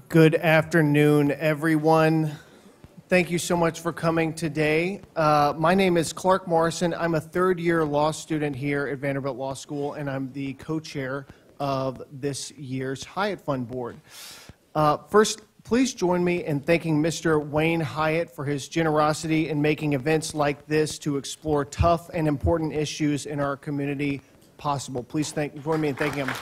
Good afternoon, everyone. Thank you so much for coming today. My name is Clark Morrison. I'm a third-year law student here at Vanderbilt Law School, and I'm the co-chair of this year's Hyatt Fund Board. First, please join me in thanking Mr. Wayne Hyatt for his generosity in making events like this to explore tough and important issues in our community possible. Please join me in thanking him.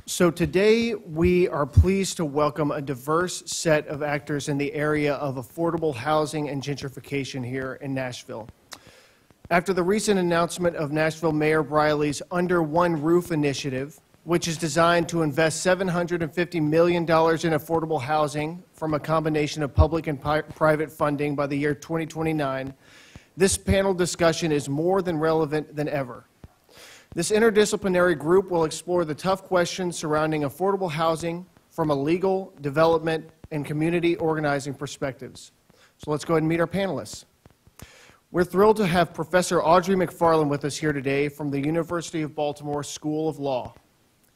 So today we are pleased to welcome a diverse set of actors in the area of affordable housing and gentrification here in Nashville. After the recent announcement of Nashville Mayor Briley's Under One Roof initiative, which is designed to invest $750 million in affordable housing from a combination of public and private funding by the year 2029, this panel discussion is more than relevant than ever. This interdisciplinary group will explore the tough questions surrounding affordable housing from a legal, development, and community organizing perspectives. So let's go ahead and meet our panelists. We're thrilled to have Professor Audrey McFarlane with us here today from the University of Baltimore School of Law.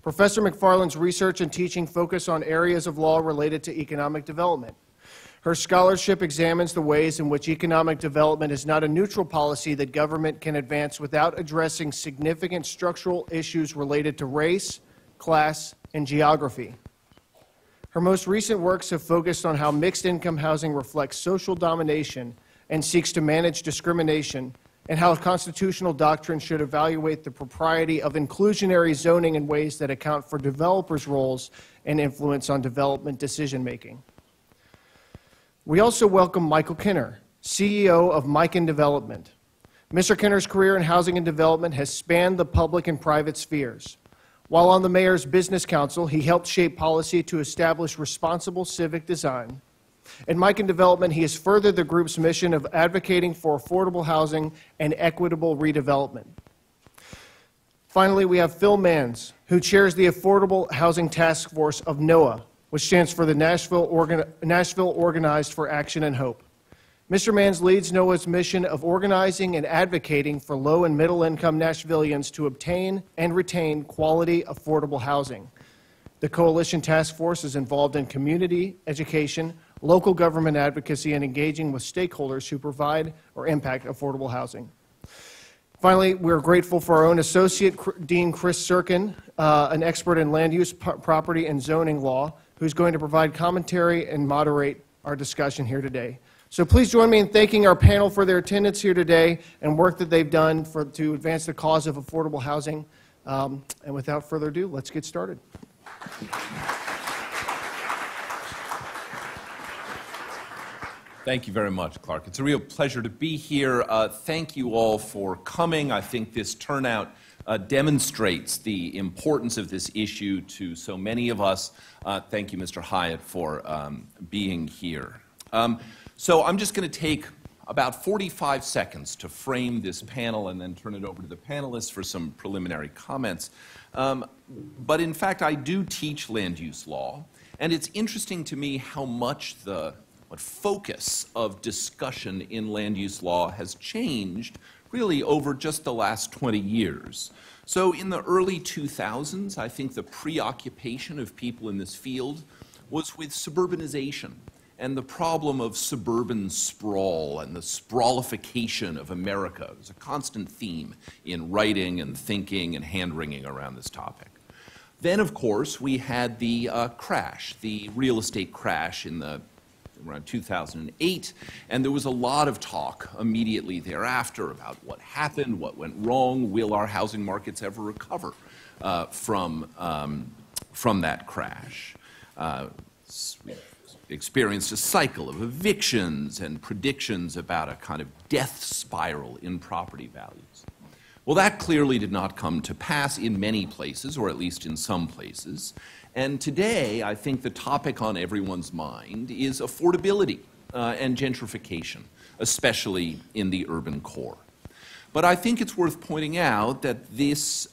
Professor McFarlane's research and teaching focus on areas of law related to economic development. Her scholarship examines the ways in which economic development is not a neutral policy that government can advance without addressing significant structural issues related to race, class, and geography. Her most recent works have focused on how mixed-income housing reflects social domination and seeks to manage discrimination, and how constitutional doctrine should evaluate the propriety of inclusionary zoning in ways that account for developers' roles and influence on development decision-making. We also welcome Michael Kenner, CEO of MiKen Development. Mr. Kenner's career in housing and development has spanned the public and private spheres. While on the Mayor's Business Council, he helped shape policy to establish responsible civic design. In MiKen Development, he has furthered the group's mission of advocating for affordable housing and equitable redevelopment. Finally, we have Phil Manz, who chairs the Affordable Housing Task Force of NOAH, which stands for the Nashville Organized for Action and Hope. Mr. Manz leads NOAH's mission of organizing and advocating for low and middle income Nashvillians to obtain and retain quality, affordable housing. The Coalition Task Force is involved in community, education, local government advocacy, and engaging with stakeholders who provide or impact affordable housing. Finally, we're grateful for our own associate, Dean Chris Serkin, an expert in land use, property, and zoning law, who's going to provide commentary and moderate our discussion here today. So please join me in thanking our panel for their attendance here today and work that they've done to advance the cause of affordable housing. And without further ado, let's get started. Thank you very much, Clark. It's a real pleasure to be here. Thank you all for coming. I think this turnout demonstrates the importance of this issue to so many of us. Thank you, Mr. Hyatt, for being here. So I'm just going to take about 45 seconds to frame this panel and then turn it over to the panelists for some preliminary comments. But in fact, I do teach land use law, and it's interesting to me how much what focus of discussion in land use law has changed really over just the last 20 years. So in the early 2000s, I think the preoccupation of people in this field was with suburbanization and the problem of suburban sprawl and the sprawlification of America. It was a constant theme in writing and thinking and hand-wringing around this topic. Then, of course, we had the crash, the real estate crash in around 2008, and there was a lot of talk immediately thereafter about what happened, what went wrong, will our housing markets ever recover from that crash. We experienced a cycle of evictions and predictions about a kind of death spiral in property values. Well, that clearly did not come to pass in many places, or at least in some places. And today, I think the topic on everyone's mind is affordability and gentrification, especially in the urban core. But I think it's worth pointing out that this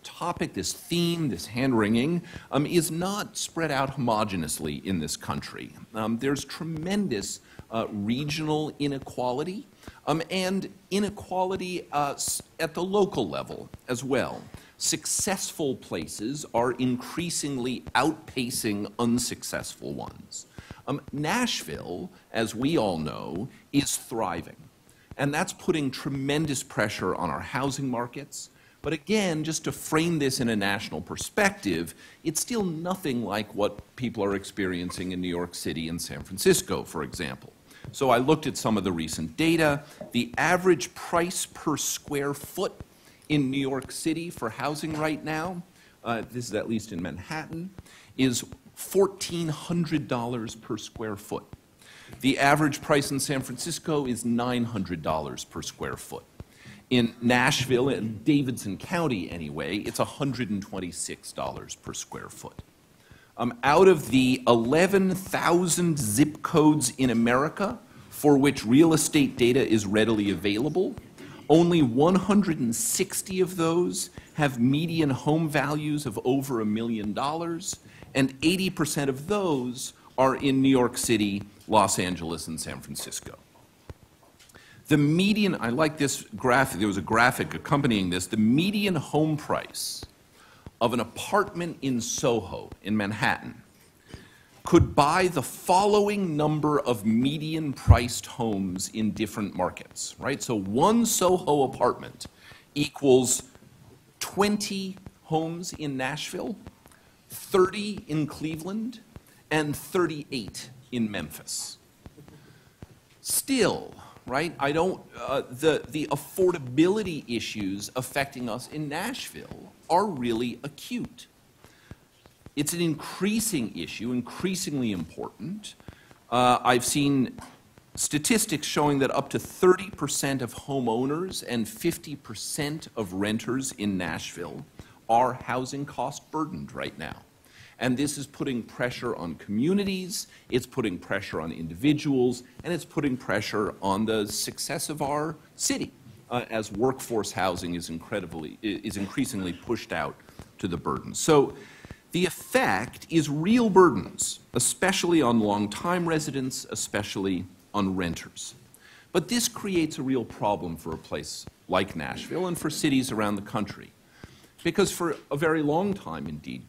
topic, this theme, this hand-wringing, is not spread out homogeneously in this country. There's tremendous regional inequality, and inequality at the local level as well. Successful places are increasingly outpacing unsuccessful ones. Nashville, as we all know, is thriving. And that's putting tremendous pressure on our housing markets. But again, just to frame this in a national perspective, it's still nothing like what people are experiencing in New York City and San Francisco, for example. So I looked at some of the recent data. The average price per square foot in New York City for housing right now, this is at least in Manhattan, is $1,400 per square foot. The average price in San Francisco is $900 per square foot. In Nashville, in Davidson County anyway, it's $126 per square foot. Out of the 11,000 zip codes in America for which real estate data is readily available, only 160 of those have median home values of over $1 million, and 80% of those are in New York City, Los Angeles, and San Francisco. The median, I like this graphic, there was a graphic accompanying this, the median home price of an apartment in Soho, in Manhattan, could buy the following number of median-priced homes in different markets, right? So one Soho apartment equals 20 homes in Nashville, 30 in Cleveland, and 38 in Memphis. Still, right, the affordability issues affecting us in Nashville are really acute. It's an increasing issue, increasingly important. I've seen statistics showing that up to 30% of homeowners and 50% of renters in Nashville are housing cost burdened right now. And this is putting pressure on communities, it's putting pressure on individuals, and it's putting pressure on the success of our city as workforce housing is increasingly pushed out to the burden. So the effect is real burdens, especially on long-time residents, especially on renters. But this creates a real problem for a place like Nashville and for cities around the country. Because for a very long time, indeed,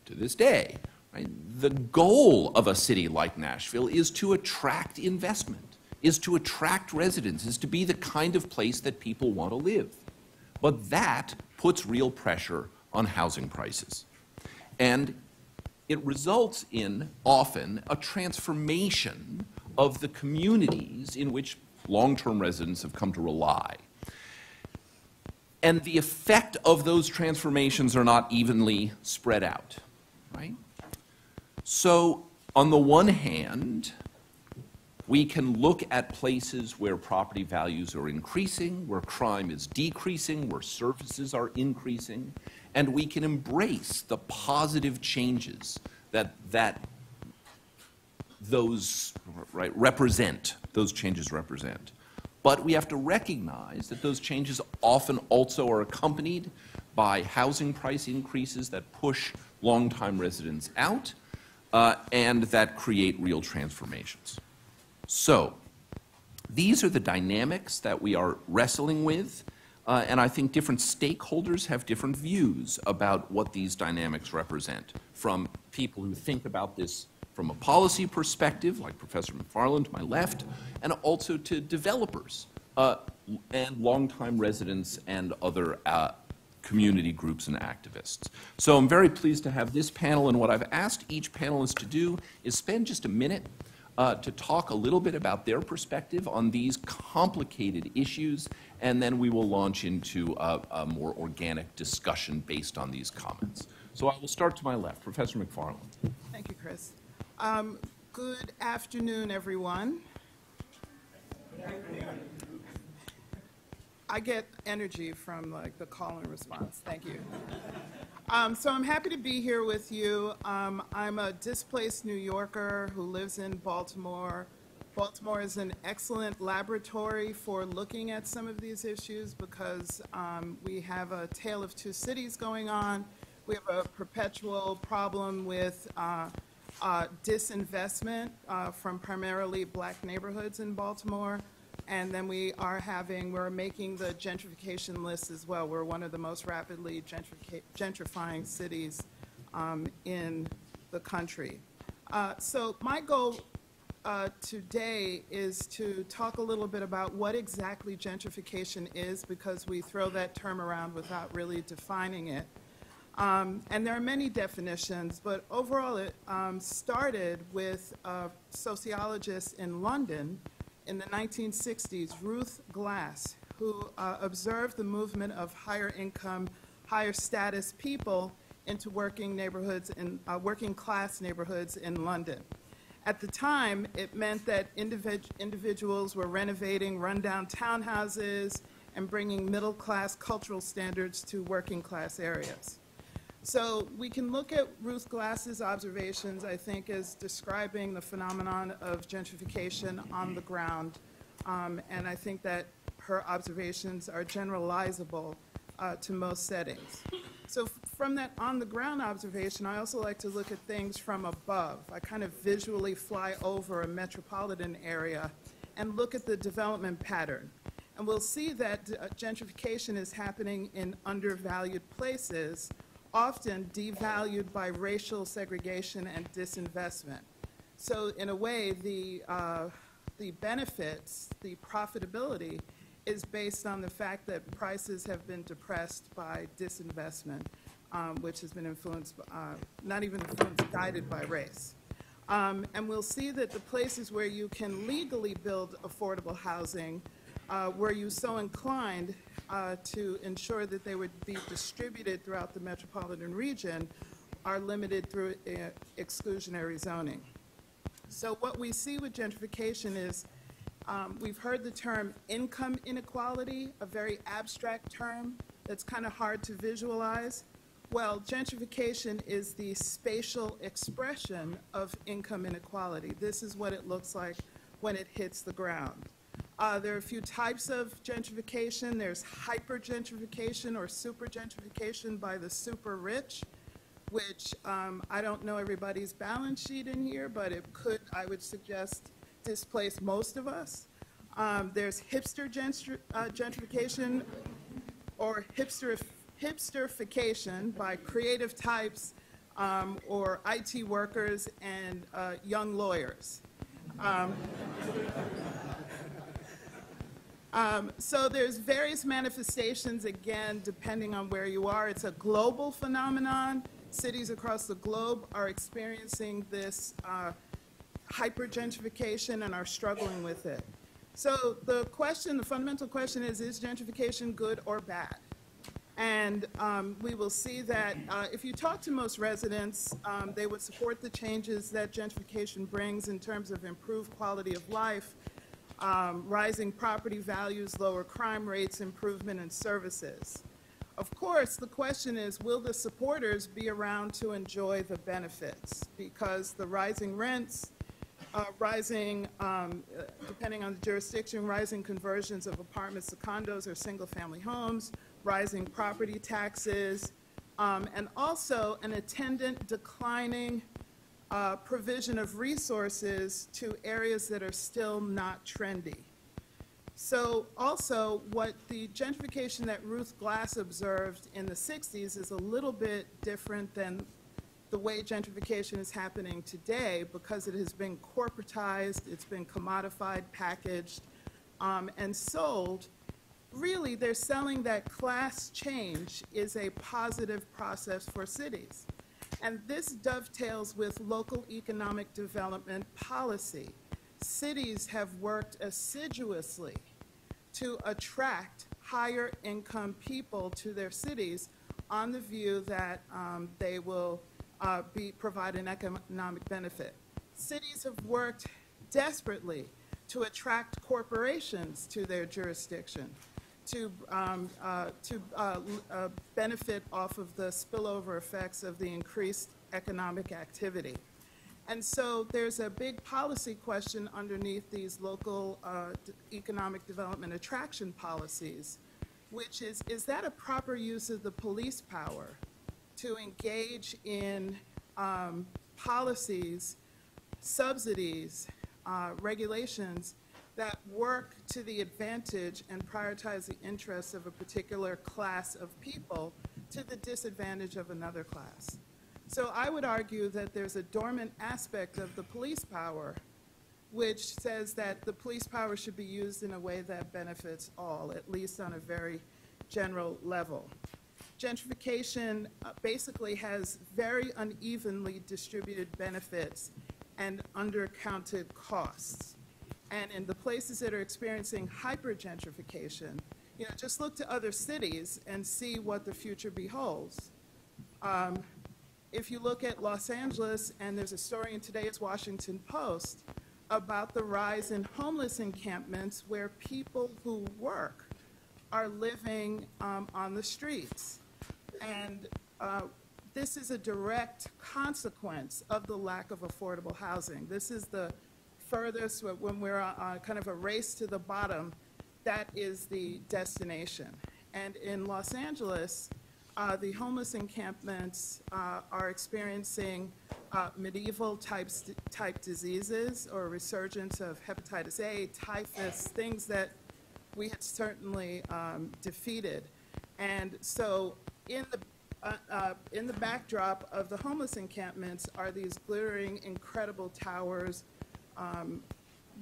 to this day, right, the goal of a city like Nashville is to attract investment, is to attract residents, is to be the kind of place that people want to live. But that puts real pressure on housing prices. And it results in, often, a transformation of the communities in which long-term residents have come to rely. And the effect of those transformations are not evenly spread out, right? So, on the one hand, we can look at places where property values are increasing, where crime is decreasing, where services are increasing, and we can embrace the positive changes that those changes represent. But we have to recognize that those changes often also are accompanied by housing price increases that push longtime residents out and that create real transformations. So these are the dynamics that we are wrestling with, and I think different stakeholders have different views about what these dynamics represent, from people who think about this from a policy perspective, like Professor McFarlane to my left, and also to developers and longtime residents and other community groups and activists. So I'm very pleased to have this panel, and what I've asked each panelist to do is spend just a minute to talk a little bit about their perspective on these complicated issues, and then we will launch into a more organic discussion based on these comments. So I will start to my left. Professor McFarlane. Thank you, Chris. Good afternoon, everyone. I get energy from the call and response. Thank you. So I'm happy to be here with you. I'm a displaced New Yorker who lives in Baltimore. Baltimore is an excellent laboratory for looking at some of these issues because we have a tale of two cities going on. We have a perpetual problem with disinvestment from primarily black neighborhoods in Baltimore. And then we're making the gentrification list as well. We're one of the most rapidly gentrifying cities in the country. So my goal today is to talk a little bit about what exactly gentrification is, because we throw that term around without really defining it. And there are many definitions, but overall it started with a sociologist in London in the 1960s, Ruth Glass, who observed the movement of higher income, higher status people into working neighborhoods and working class neighborhoods in London. At the time, it meant that individuals were renovating rundown townhouses and bringing middle class cultural standards to working class areas. So we can look at Ruth Glass's observations, I think, as describing the phenomenon of gentrification on the ground. And I think that her observations are generalizable to most settings. So from that on-the-ground observation, I also like to look at things from above. I kind of visually fly over a metropolitan area and look at the development pattern. And we'll see that gentrification is happening in undervalued places, often devalued by racial segregation and disinvestment. So in a way, the benefits, the profitability, is based on the fact that prices have been depressed by disinvestment, which has been influenced, not even influenced, guided by race. And we'll see that the places where you can legally build affordable housing, were you so inclined to ensure that they would be distributed throughout the metropolitan region, are limited through exclusionary zoning. So what we see with gentrification is, we've heard the term income inequality, a very abstract term that's kind of hard to visualize. Well, gentrification is the spatial expression of income inequality. This is what it looks like when it hits the ground. There are a few types of gentrification. There's hyper-gentrification or super-gentrification by the super rich, which I don't know everybody's balance sheet in here, but it could, I would suggest, displace most of us. There's hipster gentrification or hipsterification by creative types or IT workers and young lawyers. So there's various manifestations, again, depending on where you are. It's a global phenomenon. Cities across the globe are experiencing this hyper-gentrification and are struggling with it. So the fundamental question is gentrification good or bad? And we will see that if you talk to most residents, they would support the changes that gentrification brings in terms of improved quality of life, rising property values, lower crime rates, improvement in services. Of course, the question is, will the supporters be around to enjoy the benefits? Because the rising rents, depending on the jurisdiction, rising conversions of apartments to condos or single-family homes, rising property taxes, and also an attendant declining provision of resources to areas that are still not trendy. So also, what the gentrification that Ruth Glass observed in the 60s is a little bit different than the way gentrification is happening today, because it has been corporatized, it's been commodified, packaged, and sold. Really, they're selling that class change is a positive process for cities. And this dovetails with local economic development policy. Cities have worked assiduously to attract higher income people to their cities on the view that they will provide an economic benefit. Cities have worked desperately to attract corporations to their jurisdiction, to benefit off of the spillover effects of the increased economic activity. And so there's a big policy question underneath these local economic development attraction policies, which is that a proper use of the police power to engage in policies, subsidies, regulations that work to the advantage and prioritize the interests of a particular class of people to the disadvantage of another class. So I would argue that there's a dormant aspect of the police power which says that the police power should be used in a way that benefits all, at least on a very general level. Gentrification basically has very unevenly distributed benefits and undercounted costs. And in the places that are experiencing hyper-gentrification, you know, just look to other cities and see what the future beholds. If you look at Los Angeles, and there's a story in today's Washington Post about the rise in homeless encampments where people who work are living on the streets. And this is a direct consequence of the lack of affordable housing. This is the furthest, when we're on kind of a race to the bottom, that is the destination. And in Los Angeles, the homeless encampments are experiencing medieval type diseases or resurgence of hepatitis A, typhus, things that we had certainly defeated. And so in the backdrop of the homeless encampments are these glittering, incredible towers,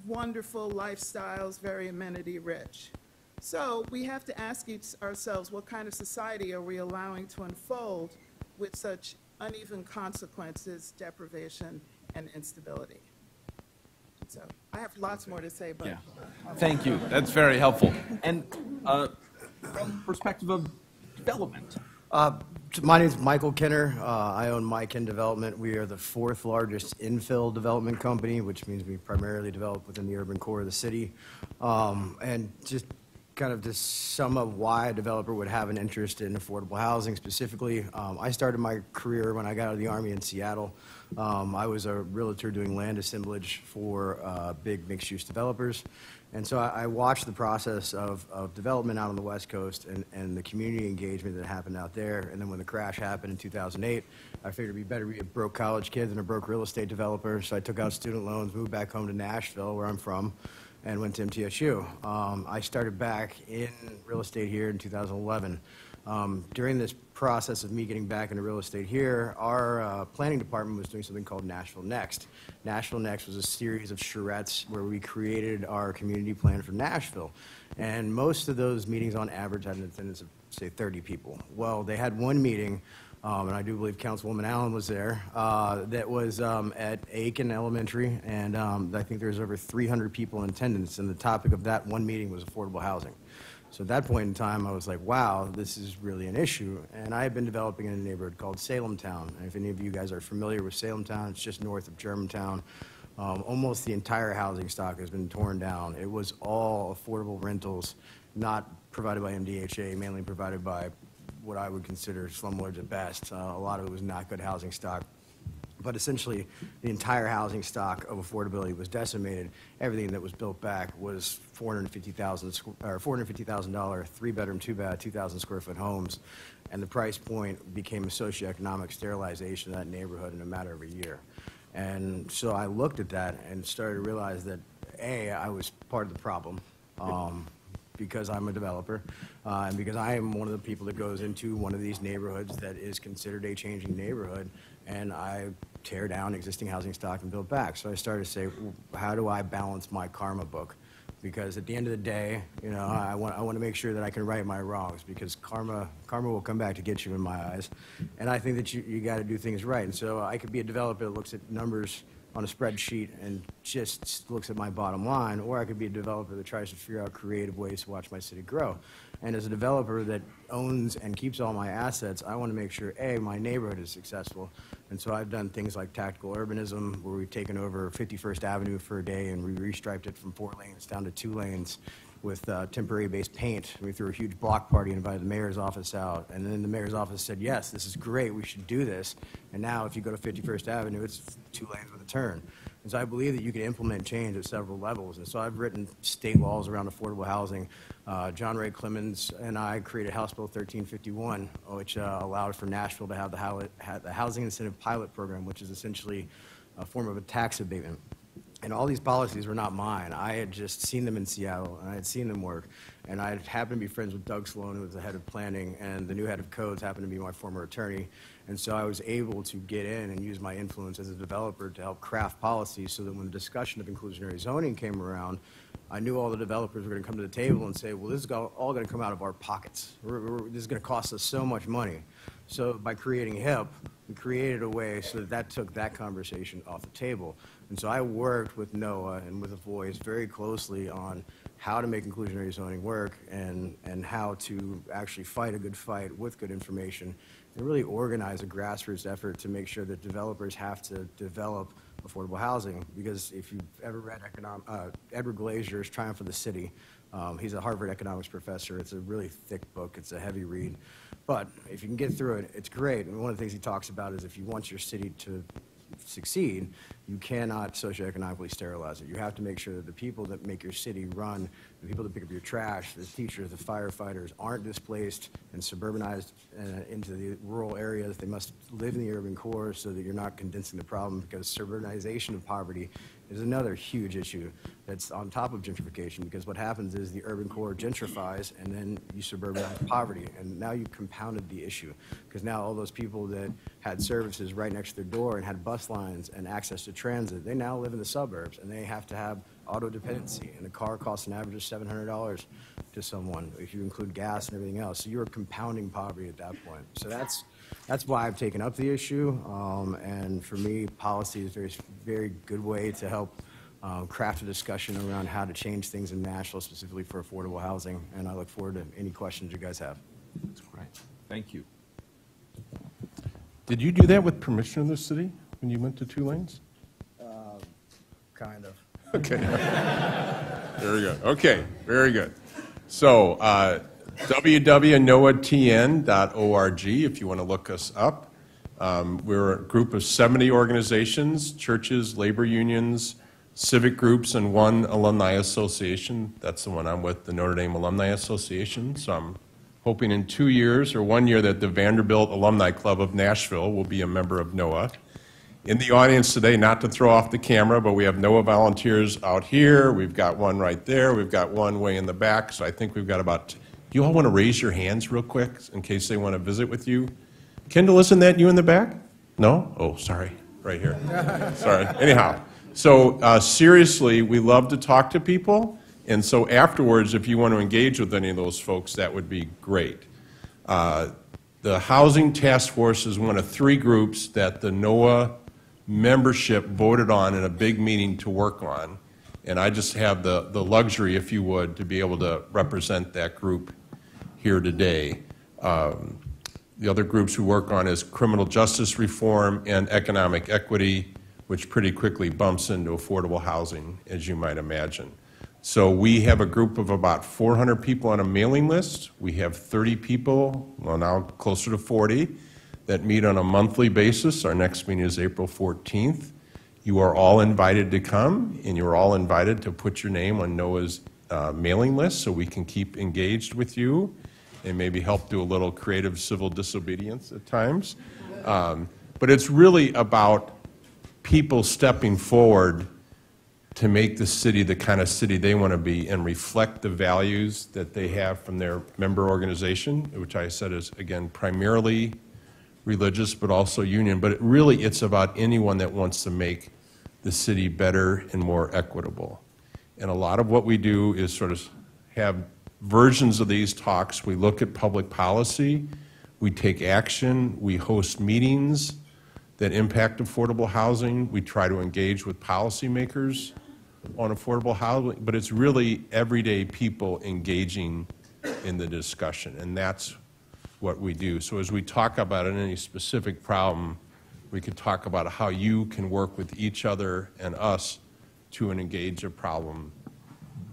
wonderful lifestyles, very amenity rich. So we have to ask ourselves, what kind of society are we allowing to unfold with such uneven consequences, deprivation, and instability? So I have lots more to say, but... Yeah. Thank you. That's very helpful. And from the perspective of development. My name is Michael Kenner. I own MiKen Development. We are the 4th largest infill development company, which means we primarily develop within the urban core of the city. And just kind of to sum up why a developer would have an interest in affordable housing specifically, I started my career when I got out of the Army in Seattle. I was a realtor doing land assemblage for big mixed-use developers. And so I watched the process of development out on the West Coast and the community engagement that happened out there. And then when the crash happened in 2008, I figured it'd be better to be a broke college kid than a broke real estate developer. So I took out student loans, moved back home to Nashville, where I'm from, and went to MTSU. I started back in real estate here in 2011. During this process of me getting back into real estate here, our planning department was doing something called Nashville Next. Nashville Next was a series of charrettes where we created our community plan for Nashville. And most of those meetings on average had an attendance of, say, 30 people. Well, they had one meeting, and I do believe Councilwoman Allen was there, that was at Aiken Elementary, and I think there's over 300 people in attendance, and the topic of that one meeting was affordable housing. So at that point in time, I was like, wow, this is really an issue. And I had been developing in a neighborhood called Salem Town. And if any of you guys are familiar with Salem Town, it's just north of Germantown. Almost the entire housing stock has been torn down. It was all affordable rentals, not provided by MDHA, mainly provided by what I would consider slumlords at best. A lot of it was not good housing stock. But essentially, the entire housing stock of affordability was decimated. Everything that was built back was $450,000, 3-bedroom, 2-bath, 2,000 square foot homes, and the price point became a socioeconomic sterilization of that neighborhood in a matter of a year. And so I looked at that and started to realize that A, I was part of the problem. Because I'm a developer, and because I am one of the people that goes into one of these neighborhoods that is considered a changing neighborhood, and I tear down existing housing stock and build back. So I started to say, well, how do I balance my karma book? Because at the end of the day, you know, I want to make sure that I can right my wrongs, because karma will come back to get you in my eyes. And I think that you got to do things right. And so I could be a developer that looks at numbers on a spreadsheet and just looks at my bottom line, or I could be a developer that tries to figure out creative ways to watch my city grow. And as a developer that owns and keeps all my assets, I want to make sure, A, my neighborhood is successful. And so I've done things like tactical urbanism, where we've taken over 51st Avenue for a day and we restriped it from 4 lanes down to 2 lanes with temporary-based paint. We threw a huge block party and invited the mayor's office out. And then the mayor's office said, yes, this is great, we should do this. And now if you go to 51st Avenue, it's 2 lanes with a turn. And so I believe that you can implement change at several levels. And so I've written state laws around affordable housing. John Ray Clemens and I created House Bill 1351, which allowed for Nashville to have the Housing Incentive Pilot Program, which is essentially a form of a tax abatement. And all these policies were not mine. I had just seen them in Seattle, and I had seen them work. And I happened to be friends with Doug Sloan, who was the head of planning, and the new head of codes happened to be my former attorney. And so I was able to get in and use my influence as a developer to help craft policies so that when the discussion of inclusionary zoning came around, I knew all the developers were going to come to the table and say, well, this is all going to come out of our pockets. This is going to cost us so much money. So by creating HIP, we created a way so that took that conversation off the table. And so I worked with NOAA and with the Voice very closely on how to make inclusionary zoning work and how to actually fight a good fight with good information and really organize a grassroots effort to make sure that developers have to develop affordable housing. Because if you've ever read Edward Glazier's Triumph of the City, he's a Harvard economics professor. It's a really thick book. It's a heavy read. But if you can get through it, it's great. And one of the things he talks about is if you want your city to succeed, you cannot socioeconomically sterilize it. You have to make sure that the people that make your city run, the people that pick up your trash, the teachers, the firefighters, aren't displaced and suburbanized into the rural areas. They must live in the urban core so that you're not condensing the problem, because suburbanization of poverty is another huge issue that's on top of gentrification, because what happens is the urban core gentrifies and then you suburbanize poverty, and now you compounded the issue, because now all those people that had services right next to their door and had bus lines and access to transit, they now live in the suburbs and they have to have auto dependency, and a car costs an average of $700 to someone if you include gas and everything else. So you're compounding poverty at that point. So that's why I've taken up the issue, and for me, policy is a very good way to help craft a discussion around how to change things in Nashville, specifically for affordable housing, and I look forward to any questions you guys have. That's great. Thank you. Did you do that with permission of the city when you went to 2 lanes? Kind of. Okay. Very good. Okay, very good. So www.noatn.org if you want to look us up. We're a group of 70 organizations, churches, labor unions, civic groups, and one alumni association. That's the one I'm with, the Notre Dame Alumni Association. So I'm hoping in 2 years or 1 year that the Vanderbilt Alumni Club of Nashville will be a member of NOAA. In the audience today, not to throw off the camera, but we have NOAA volunteers out here. We've got one right there. We've got one way in the back. So I think we've got about, do you all want to raise your hands real quick in case they want to visit with you? Kendall, isn't that you in the back? No? Oh, sorry. Right here. Sorry. Anyhow, so seriously, we love to talk to people. And so afterwards, if you want to engage with any of those folks, that would be great. The Housing Task Force is one of 3 groups that the NOAA membership voted on in a big meeting to work on. And I just have the luxury, if you would, to be able to represent that group here today. The other groups we work on is criminal justice reform and economic equity, which pretty quickly bumps into affordable housing, as you might imagine. So we have a group of about 400 people on a mailing list. We have 30 people, well now closer to 40, that meet on a monthly basis. Our next meeting is April 14th. You are all invited to come, and you're all invited to put your name on NOAA's mailing list so we can keep engaged with you and maybe help do a little creative civil disobedience at times. But it's really about people stepping forward to make the city the kind of city they want to be and reflect the values that they have from their member organization, which I said is, again, primarily religious, but also union. But it's about anyone that wants to make the city better and more equitable. And a lot of what we do is sort of have versions of these talks. We look at public policy, we take action, we host meetings that impact affordable housing, we try to engage with policymakers on affordable housing, but it's really everyday people engaging in the discussion, and that's what we do. So as we talk about any specific problem, we could talk about how you can work with each other and us to engage a problem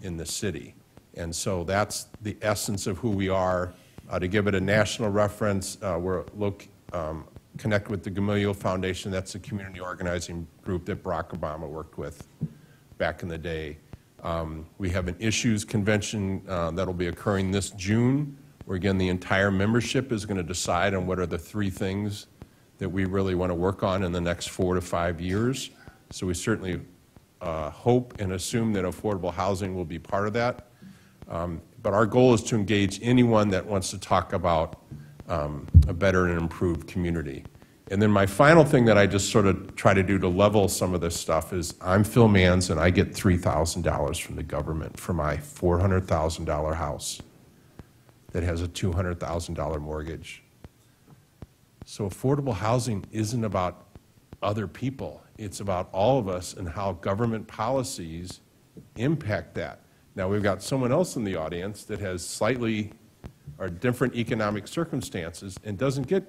in the city. And so that's the essence of who we are. To give it a national reference, we're connect with the Gamaliel Foundation. That's the community organizing group that Barack Obama worked with back in the day. We have an issues convention that'll be occurring this June, where again the entire membership is going to decide on what are the 3 things that we really want to work on in the next 4 to 5 years. So we certainly hope and assume that affordable housing will be part of that. But our goal is to engage anyone that wants to talk about a better and improved community. And then my final thing that I just sort of try to do to level some of this stuff is I'm Phil Manz, and I get $3,000 from the government for my $400,000 house that has a $200,000 mortgage. So affordable housing isn't about other people. It's about all of us and how government policies impact that. Now, we've got someone else in the audience that has slightly or different economic circumstances and doesn't get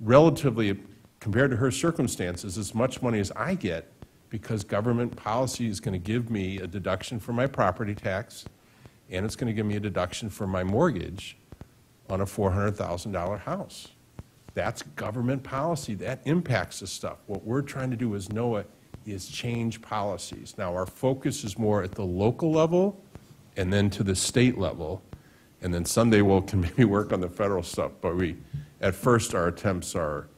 relatively, compared to her circumstances, as much money as I get because government policy is going to give me a deduction for my property tax and it's going to give me a deduction for my mortgage on a $400,000 house. That's government policy. That impacts this stuff. What we're trying to do as NOAA is change policies. Now, our focus is more at the local level and then to the state level, and then someday we'll can maybe work on the federal stuff, but at first our attempts are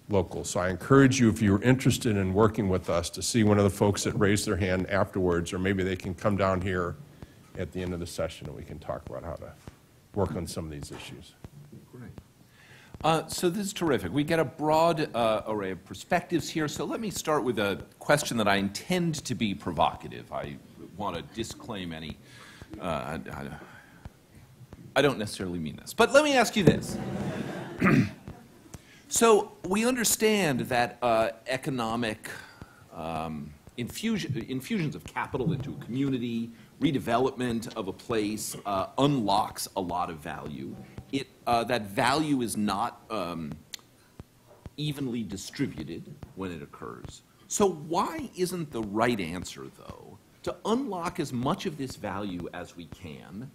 local. So I encourage you, if you're interested in working with us, to see one of the folks that raised their hand afterwards, or maybe they can come down here at the end of the session and we can talk about how to work on some of these issues. So this is terrific. We get a broad array of perspectives here. So let me start with a question that I intend to be provocative. I want to disclaim any, I don't necessarily mean this. But let me ask you this. So we understand that economic infusions of capital into a community, redevelopment of a place unlocks a lot of value. That value is not evenly distributed when it occurs. So why isn't the right answer, though, to unlock as much of this value as we can,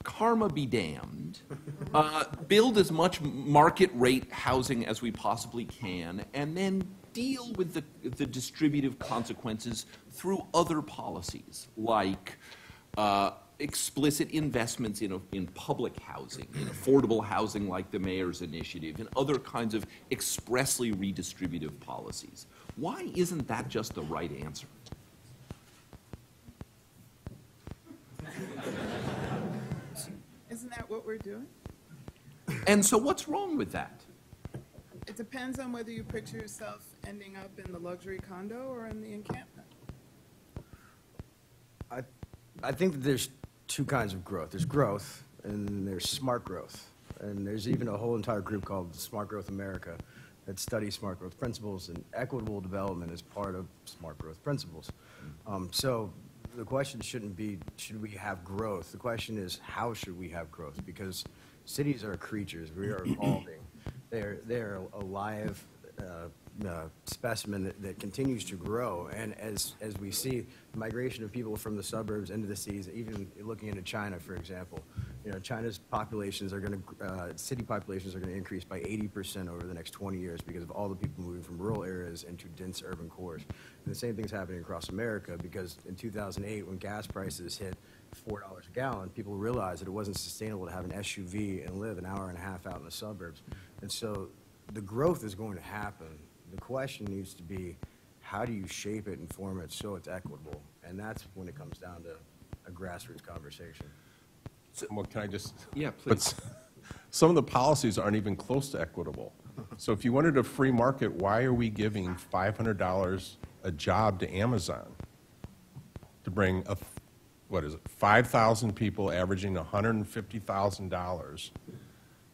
karma be damned, build as much market rate housing as we possibly can, and then deal with the distributive consequences through other policies, like explicit investments in public housing, in affordable housing like the mayor's initiative, and other kinds of expressly redistributive policies. Why isn't that just the right answer? Isn't that what we're doing? And so what's wrong with that? It depends on whether you picture yourself ending up in the luxury condo or in the encampment. I think that there's 2 kinds of growth. There's growth, and there's smart growth. And there's even a whole entire group called Smart Growth America that studies smart growth principles, and equitable development is part of smart growth principles. So the question shouldn't be, should we have growth? The question is, how should we have growth? Because cities are creatures. We are evolving. They're a live specimen that continues to grow. And as we see the migration of people from the suburbs into the cities, even looking into China, for example, China's populations are going to, city populations are going to increase by 80% over the next 20 years because of all the people moving from rural areas into dense urban cores. And the same thing's happening across America, because in 2008, when gas prices hit $4 a gallon, people realized that it wasn't sustainable to have an SUV and live an hour and a half out in the suburbs. And so the growth is going to happen. The question needs to be, how do you shape it and form it so it's equitable? And that's when it comes down to a grassroots conversation. Well, can I just? Yeah, please. But some of the policies aren't even close to equitable. So if you wanted a free market, why are we giving $500 a job to Amazon to bring 5,000 people averaging $150,000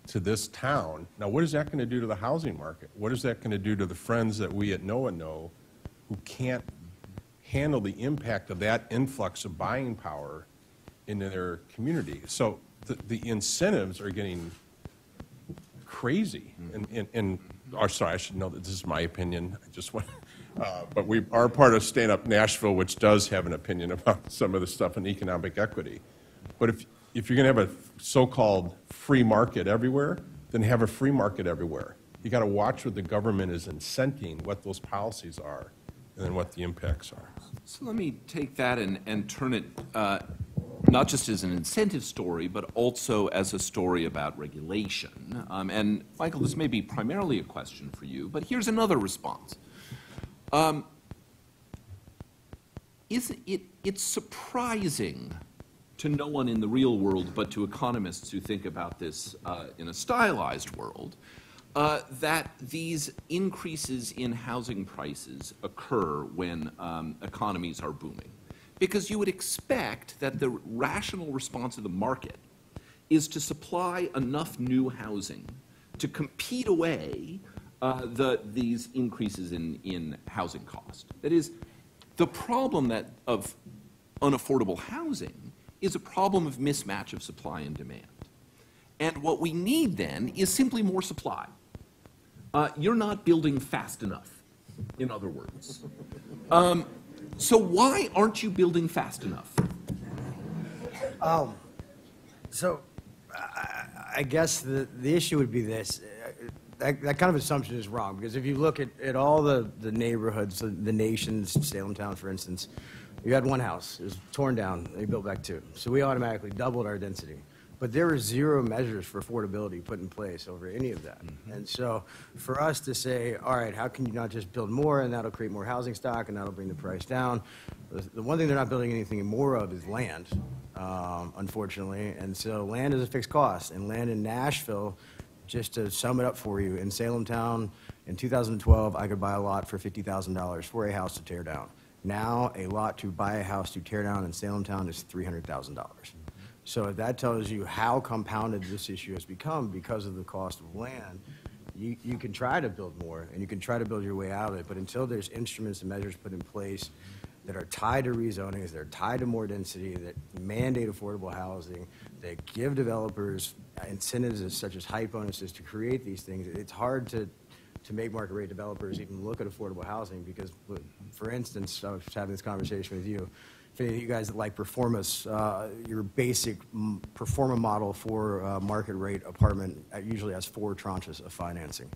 to this town? Now, what is that going to do to the housing market? What is that going to do to the friends that we at NOAA know who can't handle the impact of that influx of buying power into their community? So the incentives are getting crazy. Sorry, I should know that this is my opinion. I just want, but we are part of Stand Up Nashville, which does have an opinion about some of the stuff in economic equity. But if you're going to have a so-called free market everywhere, then have a free market everywhere. You got to watch what the government is incenting, what those policies are, and then what the impacts are. So let me take that and turn it not just as an incentive story, but also as a story about regulation. And Michael, this may be primarily a question for you, but here's another response. It's surprising to no one in the real world, but to economists who think about this in a stylized world, that these increases in housing prices occur when economies are booming. Because you would expect that the rational response of the market is to supply enough new housing to compete away these increases in housing cost. That is, the problem of unaffordable housing is a problem of mismatch of supply and demand. And what we need then is simply more supply. You're not building fast enough, in other words. So why aren't you building fast enough? So I guess the issue would be this. That kind of assumption is wrong, because if you look at all the neighborhoods, the nation's, Salem Town, for instance, you had one house. It was torn down. They built back two. So we automatically doubled our density. But there were zero measures for affordability put in place over any of that. Mm-hmm. And so for us to say, all right, how can you not just build more, and that'll create more housing stock, and that'll bring the price down? The one thing they're not building anything more of is land, unfortunately. And so land is a fixed cost. And land in Nashville, just to sum it up for you, in Salem Town, in 2012, I could buy a lot for $50,000 for a house to tear down. Now, a lot to buy a house to tear down in Salem Town is $300,000. So if that tells you how compounded this issue has become because of the cost of land, you can try to build more, and you can try to build your way out of it, but until there's instruments and measures put in place that are tied to rezonings, that are tied to more density, that mandate affordable housing, that give developers incentives such as height bonuses to create these things, it's hard to make market rate developers even look at affordable housing, because, for instance, I was having this conversation with you. If any of you guys that like performance, your basic performa model for market rate apartment usually has 4 tranches of financing.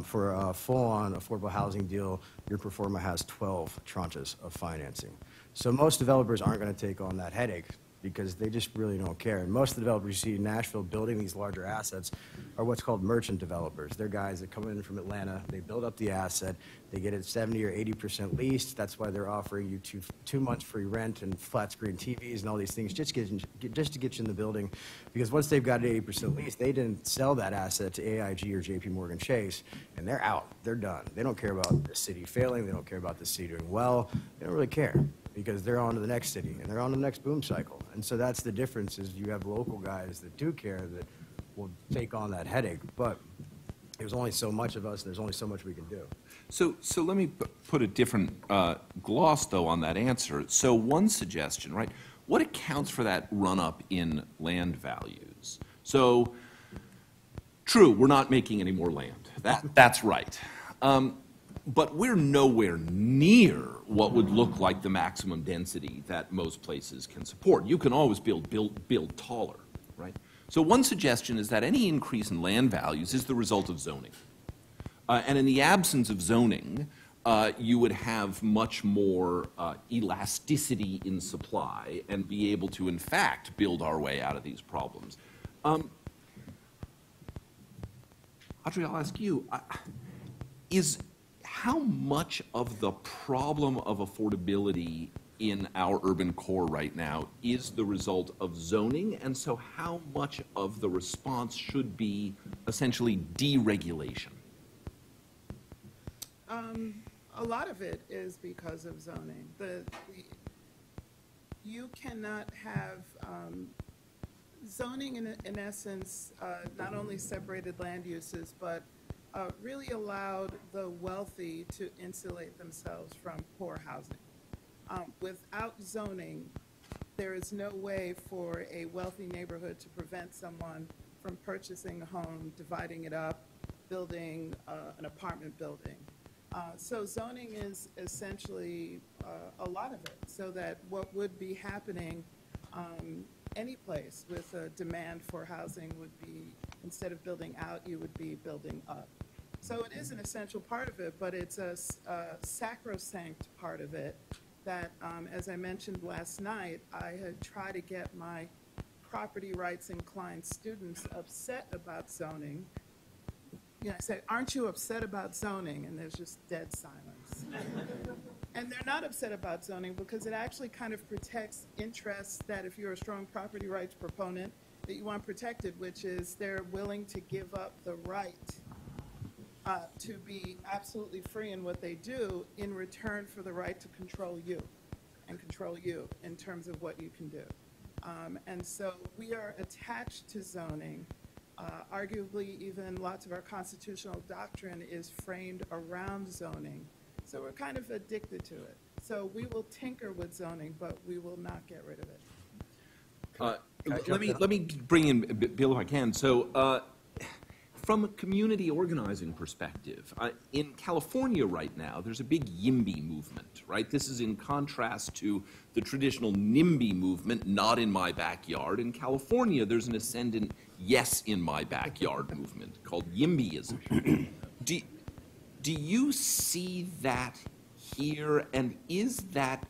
For a full-on affordable housing deal, your performa has 12 tranches of financing. So most developers aren't going to take on that headache because they just really don't care. And most of the developers you see in Nashville building these larger assets are what's called merchant developers. They're guys that come in from Atlanta, they build up the asset, they get it 70 or 80% leased. That's why they're offering you two months free rent and flat screen TVs and all these things just to get you in the building. Because once they've got it 80% leased, they didn't sell that asset to AIG or JP Morgan Chase, and they're out, they're done. They don't care about the city failing, they don't care about the city doing well, they don't really care, because they're on to the next city and they're on to the next boom cycle. And so that's the difference, is you have local guys that do care, that will take on that headache. But there's only so much of us, and there's only so much we can do. So let me put a different gloss, though, on that answer. So one suggestion, right? What accounts for that run-up in land values? So, true, we're not making any more land. That's right. But we're nowhere near what would look like the maximum density that most places can support. You can always build taller, right? So one suggestion is that any increase in land values is the result of zoning. And in the absence of zoning, you would have much more elasticity in supply and be able to, in fact, build our way out of these problems. Audrey, I'll ask you, how much of the problem of affordability in our urban core right now is the result of zoning? And so how much of the response should be essentially deregulation? A lot of it is because of zoning. You cannot have zoning, in essence, not only separated land uses, but really allowed the wealthy to insulate themselves from poor housing. Without zoning, there is no way for a wealthy neighborhood to prevent someone from purchasing a home, dividing it up, building an apartment building. So zoning is essentially a lot of it, so that what would be happening any place with a demand for housing would be, instead of building out, you would be building up. So it is an essential part of it, but it's a sacrosanct part of it that, as I mentioned last night, I had tried to get my property rights inclined students upset about zoning. You know, I say, aren't you upset about zoning? And there's just dead silence. And they're not upset about zoning because it actually kind of protects interests that if you're a strong property rights proponent that you want protected, which is they're willing to give up the right to be absolutely free in what they do in return for the right to control you and control you in terms of what you can do. And so we are attached to zoning. Arguably, even lots of our constitutional doctrine is framed around zoning. So we're kind of addicted to it. So we will tinker with zoning, but we will not get rid of it. Let me bring in Bill if I can. So from a community organizing perspective, in California right now, there's a big YIMBY movement, right? This is in contrast to the traditional NIMBY movement, not in my backyard. In California, there's an ascendant yes in my backyard movement called YIMBYism. Do you see that here, and is that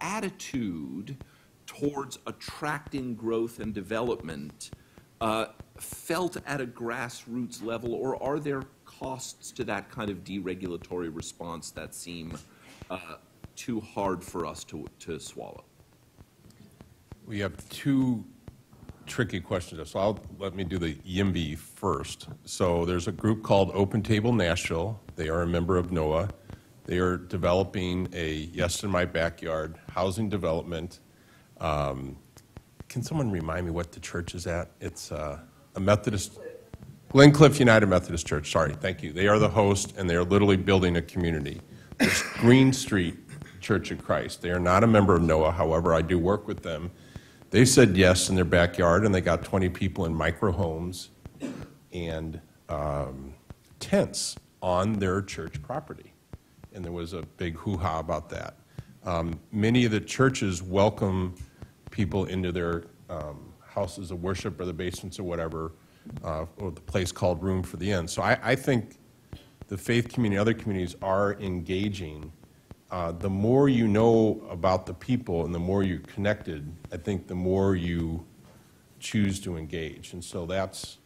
attitude towards attracting growth and development felt at a grassroots level, or are there costs to that kind of deregulatory response that seem too hard for us to swallow? We have two tricky questions, so let me do the YIMBY first. So there's a group called Open Table Nashville. They are a member of NOAA. They are developing a Yes in My Backyard housing development. Can someone remind me what the church is at? It's a Methodist, Glencliff United Methodist Church, sorry, thank you. They are the host, and they are literally building a community. It's Green Street Church of Christ. They are not a member of NOAA, however, I do work with them. They said yes in their backyard, and they got 20 people in micro homes and tents on their church property. And there was a big hoo-ha about that. Many of the churches welcome people into their houses of worship or the basements or whatever, or the place called Room for the Inn. So I think the faith community, other communities are engaging. The more you know about the people and the more you're connected, I think the more you choose to engage. And so that's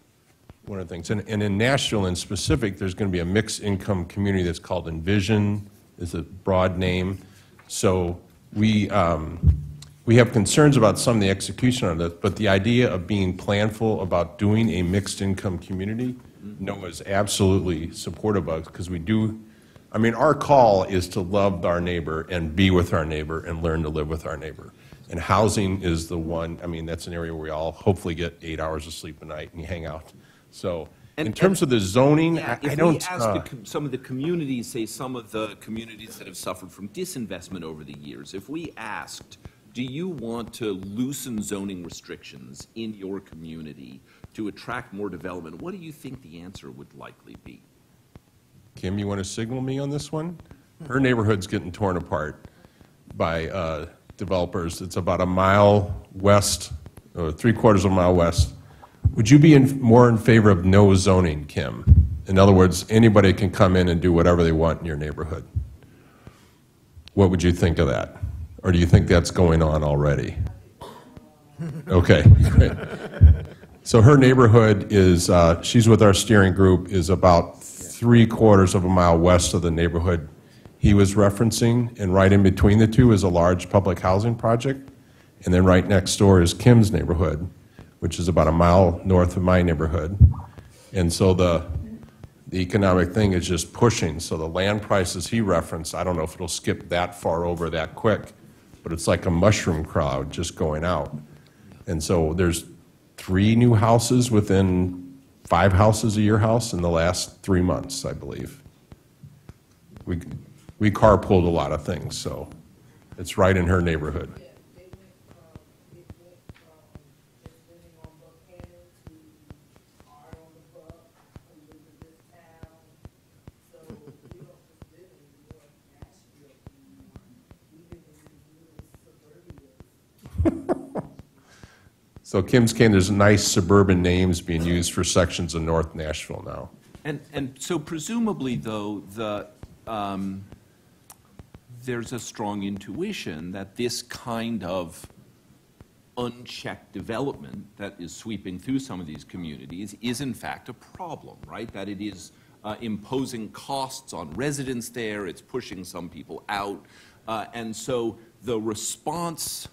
one of the things. And in Nashville in specific, there's going to be a mixed income community that's called Envision, is a broad name. So we have concerns about some of the execution of this, but the idea of being planful about doing a mixed income community, NOAA is absolutely supportive of, because we do. I mean, our call is to love our neighbor and be with our neighbor and learn to live with our neighbor. And housing is the one, I mean, that's an area where we all hopefully get 8 hours of sleep a night and you hang out. So in terms of the zoning, yeah, I don't. If we ask some of the communities, say some of the communities that have suffered from disinvestment over the years, if we asked, do you want to loosen zoning restrictions in your community to attract more development, what do you think the answer would likely be? Kim, you want to signal me on this one? Her neighborhood's getting torn apart by developers. It's about a mile west, or 3/4 of a mile west. Would you be more in favor of no zoning, Kim? In other words, anybody can come in and do whatever they want in your neighborhood. What would you think of that? Or do you think that's going on already? Okay, great. So her neighborhood is, she's with our steering group, is about 3/4 of a mile west of the neighborhood he was referencing, and right in between the two is a large public housing project, and then right next door is Kim's neighborhood, which is about a mile north of my neighborhood. And so the economic thing is just pushing. So the land prices he referenced, I don't know if it'll skip that far over that quick, but it's like a mushroom cloud just going out. And so there's 3 new houses within 5 houses of your house in the last 3 months, I believe. We carpooled a lot of things, so it's right in her neighborhood. So Kim's Cane, there's nice suburban names being used for sections of North Nashville now. And so presumably, though, there's a strong intuition that this kind of unchecked development that is sweeping through some of these communities is in fact a problem, right? That it is imposing costs on residents there, it's pushing some people out. And so the response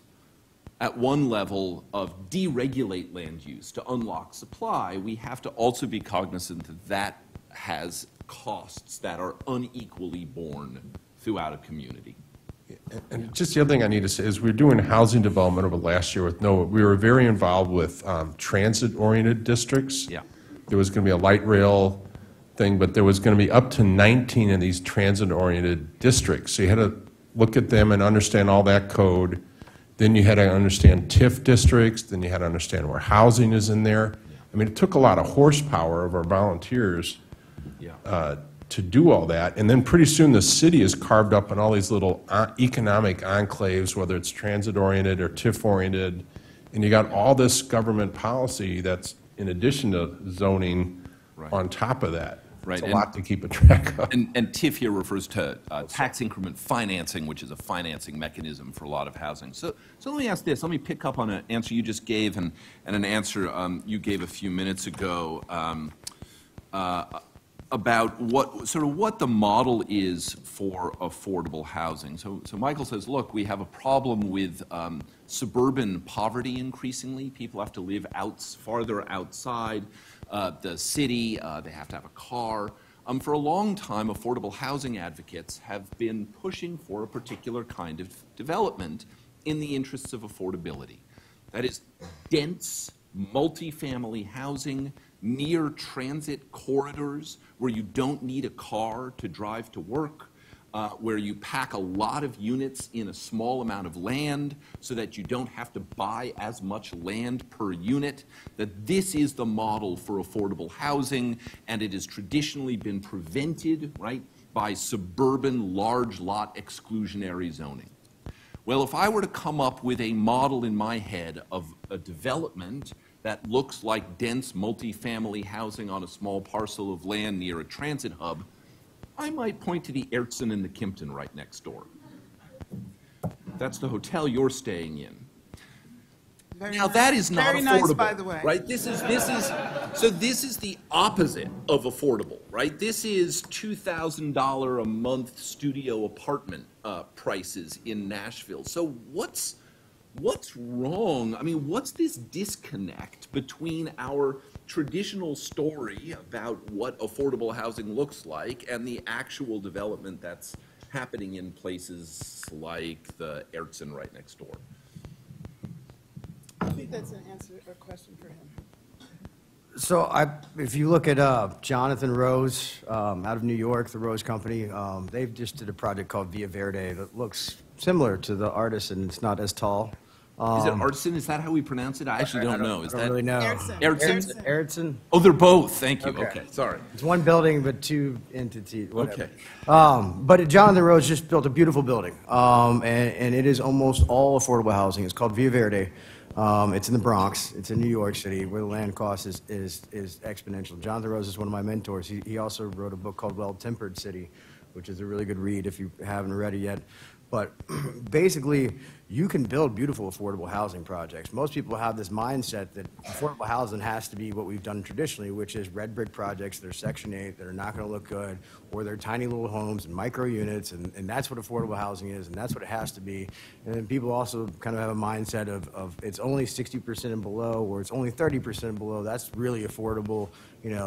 at one level of deregulate land use to unlock supply, we have to also be cognizant that that has costs that are unequally borne throughout a community. And just the other thing I need to say is we're doing housing development over the last year with NOAA. We were very involved with transit-oriented districts. Yeah. There was going to be a light rail thing, but there was going to be up to 19 of these transit-oriented districts. So you had to look at them and understand all that code. Then you had to understand TIF districts. Then you had to understand where housing is in there. I mean, it took a lot of horsepower of our volunteers to do all that. And then pretty soon the city is carved up in all these little economic enclaves, whether it's transit-oriented or TIF-oriented. And you got all this government policy that's in addition to zoning on top of that. Right. It's a lot to keep a track of. And TIF here refers to tax increment financing, which is a financing mechanism for a lot of housing. So let me ask this. Let me pick up on an answer you just gave and an answer you gave a few minutes ago about what the model is for affordable housing. So Michael says, look, we have a problem with suburban poverty increasingly. People have to live farther outside the city. They have to have a car. For a long time, affordable housing advocates have been pushing for a particular kind of development in the interests of affordability. That is dense, multifamily housing near transit corridors where you don't need a car to drive to work, where you pack a lot of units in a small amount of land so that you don't have to buy as much land per unit, that this is the model for affordable housing, and it has traditionally been prevented, right, by suburban large lot exclusionary zoning. Well, if I were to come up with a model in my head of a development that looks like dense multifamily housing on a small parcel of land near a transit hub, I might point to the Aertsen and the Kimpton right next door. That's the hotel you're staying in. Now that is not very affordable, nice, by the way. right? This is the opposite of affordable, right? This is $2,000 a month studio apartment prices in Nashville. So what's wrong? I mean, what's this disconnect between our traditional story about what affordable housing looks like and the actual development that's happening in places like the Aertsen right next door? I think that's a question for him. So if you look at Jonathan Rose out of New York, the Rose Company, they just did a project called Verde that looks similar to the Artist, and it's not as tall. Is it Artsen? Is that how we pronounce it? I actually don't know. Is I don't that really know. Aertsen? Aertsen. Oh, they're both. Thank you. Okay, sorry. It's one building, but two entities. Whatever. Okay. But Jonathan Rose just built a beautiful building, and it is almost all affordable housing. It's called Via Verde. It's in the Bronx. It's in New York City, where the land cost is exponential. Jonathan Rose is one of my mentors. He also wrote a book called Well-Tempered City, which is a really good read if you haven't read it yet. But basically, you can build beautiful affordable housing projects. Most people have this mindset that affordable housing has to be what we've done traditionally, which is red brick projects that are Section 8, that are not going to look good, or they're tiny little homes and micro units, and that's what affordable housing is, and that's what it has to be. And then people also kind of have a mindset of it's only 60% and below, or it's only 30% and below. That's really affordable.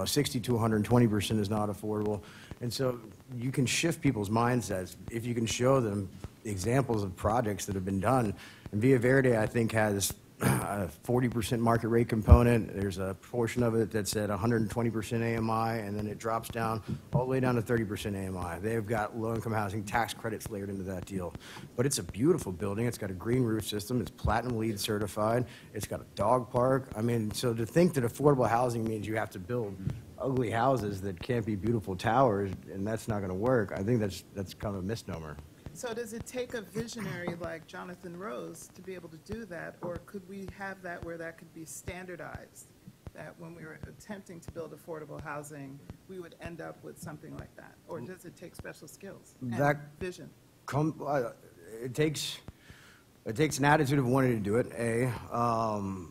60 to 120% is not affordable. And so you can shift people's mindsets if you can show them examples of projects that have been done. And Via Verde, I think, has a 40% market rate component. There's a portion of it that's at 120% AMI, and then it drops down all the way down to 30% AMI. They've got low-income housing tax credits layered into that deal. But it's a beautiful building. It's got a green roof system. It's platinum LEED certified. It's got a dog park. I mean, so to think that affordable housing means you have to build ugly houses that can't be beautiful towers, and that's not going to work, I think that's kind of a misnomer. So does it take a visionary like Jonathan Rose to be able to do that, or could we have that where that could be standardized? That when we were attempting to build affordable housing, we would end up with something like that? Or does it take special skills and vision? It takes an attitude of wanting to do it, A,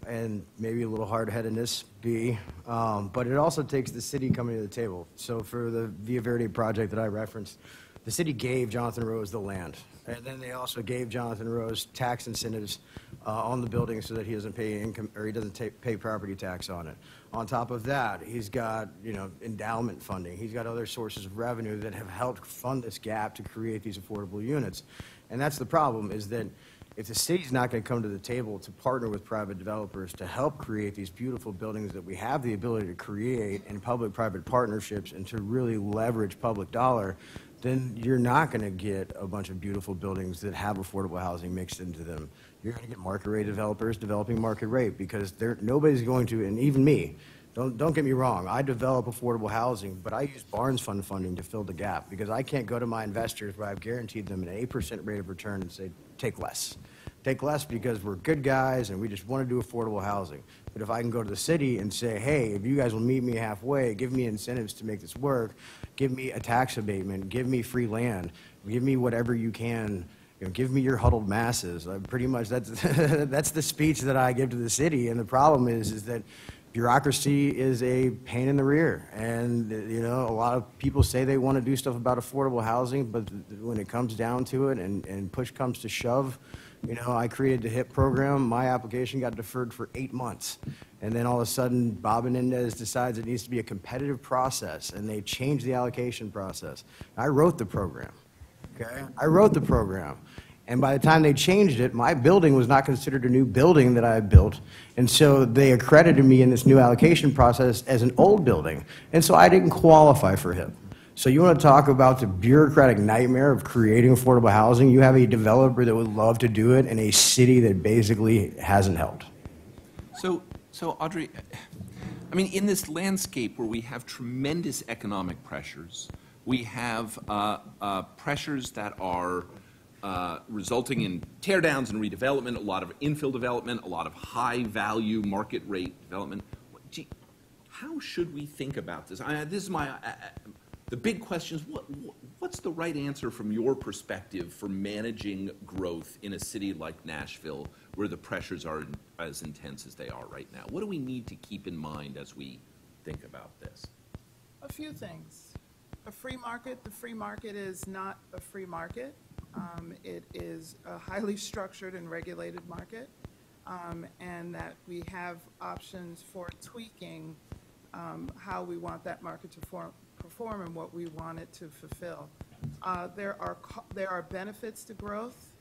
and maybe a little hard-headedness, B, but it also takes the city coming to the table. So for the Via Verde project that I referenced, the city gave Jonathan Rose the land, and then they also gave Jonathan Rose tax incentives on the building so that he doesn't pay income, or he doesn't pay property tax on it. On top of that, he's got, endowment funding. He's got other sources of revenue that have helped fund this gap to create these affordable units. And that's the problem, is that if the city's not going to come to the table to partner with private developers to help create these beautiful buildings that we have the ability to create in public-private partnerships and to really leverage public dollar, then you're not going to get a bunch of beautiful buildings that have affordable housing mixed into them. You're going to get market rate developers developing market rate, because nobody's going to, and even me, don't get me wrong, I develop affordable housing, but I use Barnes Fund funding to fill the gap, because I can't go to my investors where I've guaranteed them an 8% rate of return and say, take less. Take less because we're good guys and we just want to do affordable housing. But if I can go to the city and say, hey, if you guys will meet me halfway, give me incentives to make this work, give me a tax abatement, give me free land, give me whatever you can, give me your huddled masses. Pretty much that's, that's the speech that I give to the city. And the problem is that bureaucracy is a pain in the rear. And, a lot of people say they want to do stuff about affordable housing, but when it comes down to it and push comes to shove, I created the HIP program. My application got deferred for 8 months. And then all of a sudden, Bob Menendez decides it needs to be a competitive process, and they changed the allocation process. I wrote the program, okay? I wrote the program. And by the time they changed it, my building was not considered a new building that I had built. And so they accredited me in this new allocation process as an old building. And so I didn't qualify for HIP. So you want to talk about the bureaucratic nightmare of creating affordable housing? You have a developer that would love to do it in a city that basically hasn't helped. So Audrey, in this landscape where we have tremendous economic pressures, we have pressures that are resulting in teardowns and redevelopment, a lot of infill development, a lot of high-value market rate development. How should we think about this? This is the big question is, what's the right answer from your perspective for managing growth in a city like Nashville, where the pressures are as intense as they are right now? What do we need to keep in mind as we think about this? A few things. The free market is not a free market. It is a highly structured and regulated market, and that we have options for tweaking how we want that market to perform and what we want it to fulfill. There are benefits to growth,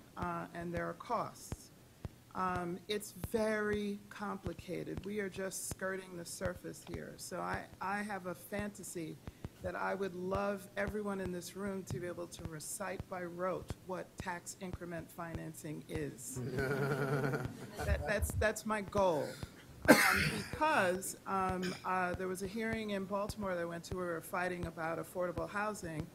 and there are costs. It's very complicated. We are just skirting the surface here. So I have a fantasy that I would love everyone in this room to be able to recite by rote what tax increment financing is. That's my goal. Because there was a hearing in Baltimore that I went to where we were fighting about affordable housing,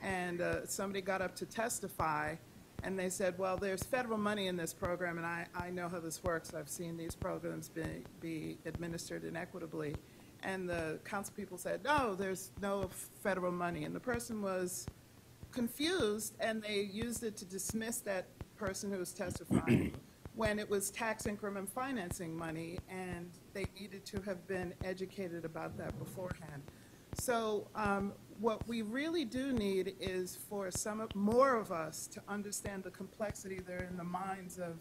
and somebody got up to testify, and they said, well, there's federal money in this program, and I know how this works. I've seen these programs be administered inequitably. And the council people said, no, there's no federal money. And the person was confused, and they used it to dismiss that person who was testifying when it was tax increment financing money, and they needed to have been educated about that beforehand. So what we really do need is for more of us to understand the complexity there in the minds of